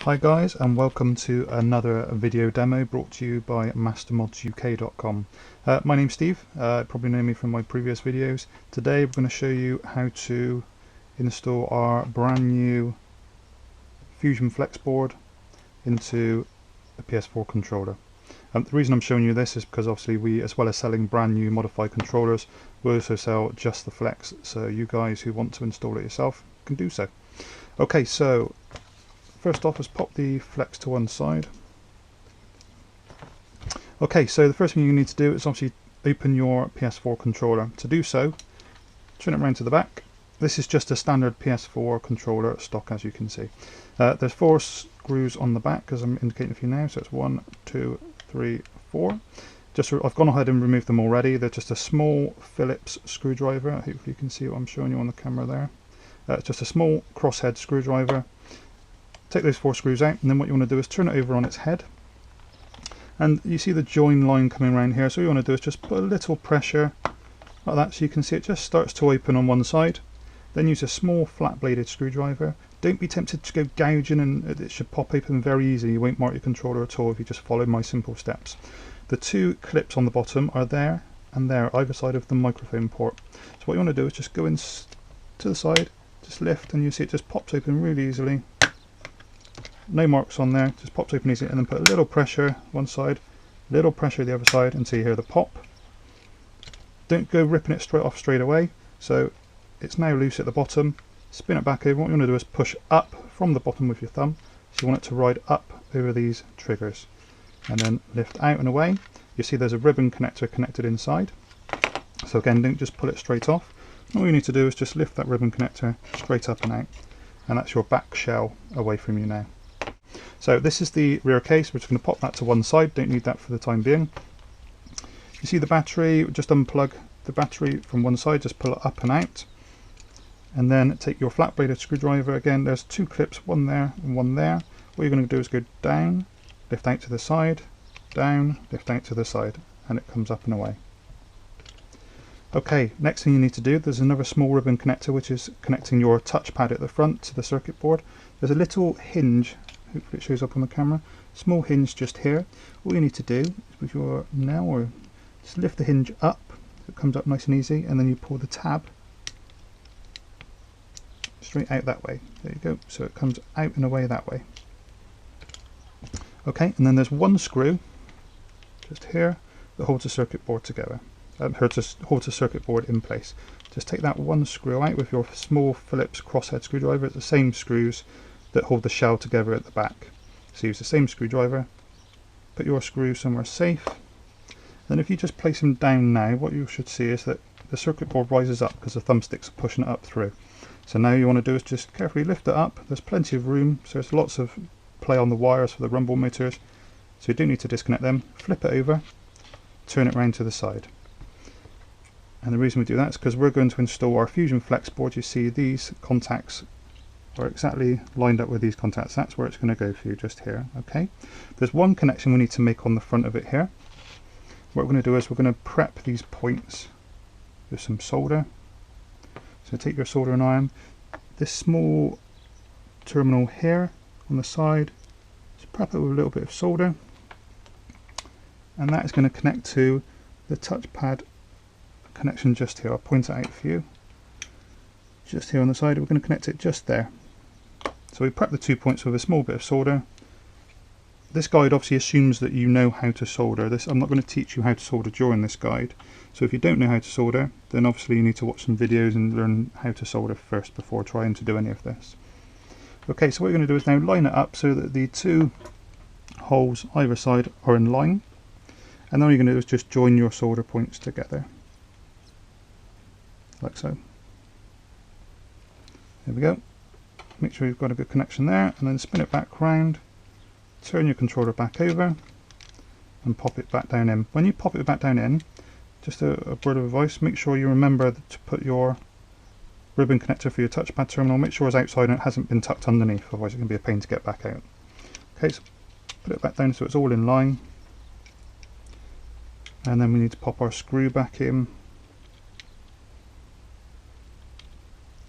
Hi guys, and welcome to another video demo brought to you by mastermodsuk.com. My name's Steve, you probably know me from my previous videos. Today we're going to show you how to install our brand new Fusion Flex board into a PS4 controller. The reason I'm showing you this is because obviously we, as well as selling brand new modified controllers, we also sell just the Flex, so you guys who want to install it yourself can do so. Okay, so first off, let's pop the Flex to one side. Okay, so the first thing you need to do is obviously open your PS4 controller. To do so, turn it around to the back. This is just a standard PS4 controller stock, as you can see. There's 4 screws on the back, as I'm indicating for you now. So it's 1, 2, 3, 4. I've gone ahead and removed them already. They're just a small Phillips screwdriver. Hopefully you can see what I'm showing you on the camera there. It's just a small crosshead screwdriver. Take those 4 screws out, and then what you want to do is turn it over on its head. And you see the join line coming around here, so what you want to do is just put a little pressure like that, so you can see it just starts to open on one side. Then use a small flat bladed screwdriver. Don't be tempted to go gouging, and it should pop open very easy. You won't mark your controller at all if you just follow my simple steps. The 2 clips on the bottom are there and there, either side of the microphone port. So what you want to do is just go in to the side, just lift, and you see it just pops open really easily. No marks on there, just pops open easily, and then put a little pressure one side, little pressure the other side until you hear the pop. Don't go ripping it straight away. So it's now loose at the bottom. Spin it back over. What you want to do is push up from the bottom with your thumb. So you want it to ride up over these triggers, and then lift out and away. You see there's a ribbon connector connected inside. So again, don't just pull it straight off. All you need to do is just lift that ribbon connector straight up and out, and that's your back shell away from you now. So this is the rear case. We're just going to pop that to one side. Don't need that for the time being. You see the battery, just unplug the battery from one side, just pull it up and out, and then take your flat bladed screwdriver. Again, there's 2 clips, one there and one there. What you're going to do is go down, lift out to the side, down, lift out to the side, and it comes up and away. Okay, next thing you need to do, there's another small ribbon connector which is connecting your touchpad at the front to the circuit board. There's a little hinge, hopefully it shows up on the camera, small hinge just here. All you need to do is with your nail, or just lift the hinge up so it comes up nice and easy, and then you pull the tab straight out that way. There you go, so it comes out and away that way. Okay, and then there's 1 screw just here that holds the circuit board together. Holds the circuit board in place. Just take that 1 screw out with your small Phillips crosshead screwdriver. It's the same screws that hold the shell together at the back. So use the same screwdriver, put your screw somewhere safe. Then if you just place them down now, what you should see is that the circuit board rises up because the thumbsticks are pushing it up through. So now you want to do is just carefully lift it up. There's plenty of room, so there's lots of play on the wires for the rumble motors, so you don't need to disconnect them. Flip it over, turn it round to the side. And the reason we do that is because we're going to install our Fusion Flex board. You see these contacts are exactly lined up with these contacts. That's where it's going to go for you, just here. Okay, there's 1 connection we need to make on the front of it here. What we're going to do is we're going to prep these points with some solder. So take your soldering iron, this small terminal here on the side, just prep it with a little bit of solder, and that is going to connect to the touchpad connection just here. I'll point it out for you. Just here on the side, we're going to connect it just there. So we prep the 2 points with a small bit of solder. This guide obviously assumes that you know how to solder. I'm not going to teach you how to solder during this guide. So if you don't know how to solder, then obviously you need to watch some videos and learn how to solder first before trying to do any of this. Okay, so what you're going to do is now line it up so that the 2 holes either side are in line. And then all you're going to do is just join your solder points together, like so. There we go. Make sure you've got a good connection there, and then spin it back round, turn your controller back over, and pop it back down in. When you pop it back down in, just a word of advice, make sure you remember to put your ribbon connector for your touchpad terminal, make sure it's outside and it hasn't been tucked underneath, otherwise it can be a pain to get back out. Okay, so put it back down so it's all in line, and then we need to pop our screw back in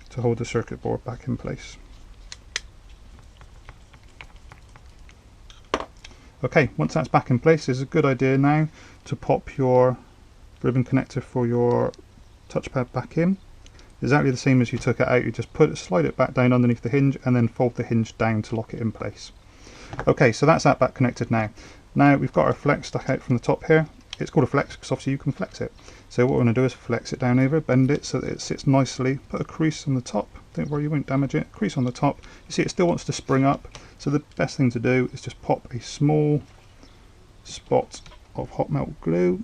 to hold the circuit board back in place. Okay, once that's back in place, it's a good idea now to pop your ribbon connector for your touchpad back in. Exactly the same as you took it out, you just slide it back down underneath the hinge and then fold the hinge down to lock it in place. Okay, so that's that back connected now. Now we've got our flex stuck out from the top here. It's called a flex because obviously you can flex it. So what we're going to do is flex it down over, bend it so that it sits nicely, put a crease on the top, don't worry you won't damage it, crease on the top. You see it still wants to spring up, so the best thing to do is just pop a small spot of hot melt glue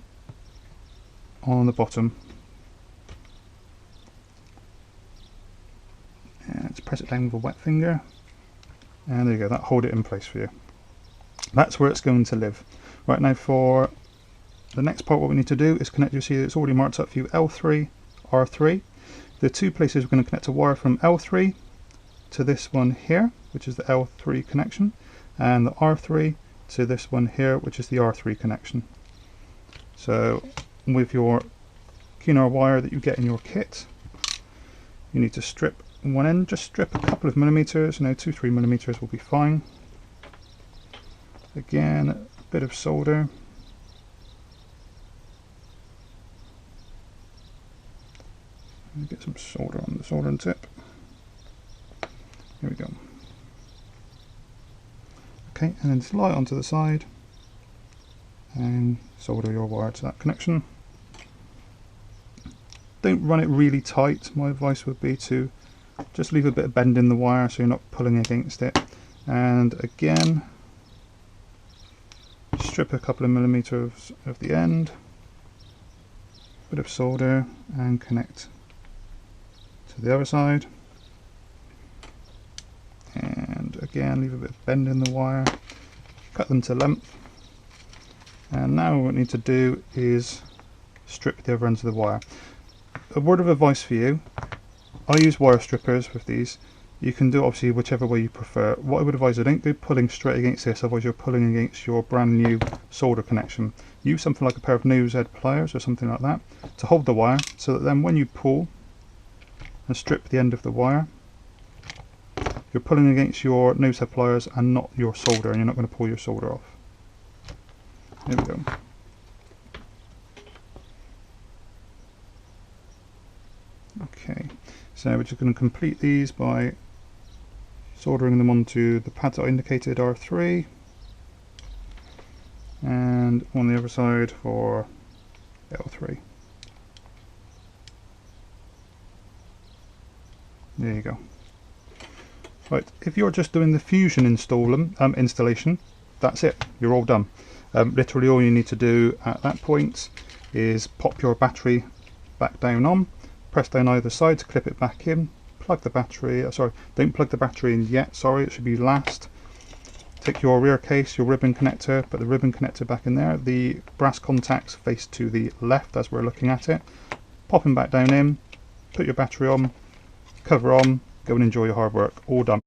on the bottom. And just press it down with a wet finger, and there you go, that'll hold it in place for you. That's where it's going to live. Right, now for the next part, what we need to do is connect. You see it's already marked up for you L3, R3. The two places we're going to connect a wire from L3 to this one here, which is the L3 connection, and the R3 to this one here, which is the R3 connection. So with your Keynar wire that you get in your kit, you need to strip one end, just strip a couple of millimeters, 2-3 millimeters will be fine. Again, a bit of solder. Get some solder on the soldering tip. Here we go. Okay, and then slide onto the side and solder your wire to that connection. Don't run it really tight. My advice would be to just leave a bit of bend in the wire so you're not pulling against it. And again, strip a couple of millimeters of the end, bit of solder, and connect to the other side. And again, leave a bit of bend in the wire, cut them to length. And now what we need to do is strip the other ends of the wire. A word of advice for you, I use wire strippers with these. You can do obviously whichever way you prefer. What I would advise, don't go pulling straight against this, otherwise you're pulling against your brand new solder connection. Use something like a pair of nose head pliers or something like that to hold the wire, so that then when you pull and strip the end of the wire, you're pulling against your nose head pliers and not your solder, and you're not going to pull your solder off. There we go. Okay, so we're just going to complete these by soldering them onto the pads that I indicated, R3, and on the other side for L3. There you go. Right, if you're just doing the Fusion installation, that's it, you're all done. Literally all you need to do at that point is pop your battery back down on, press down either side to clip it back in, plug the battery, sorry, don't plug the battery in yet, sorry, it should be last. Take your rear case, your ribbon connector, put the ribbon connector back in there, the brass contacts face to the left as we're looking at it, pop them back down in, put your battery on, cover on, go and enjoy your hard work, all done.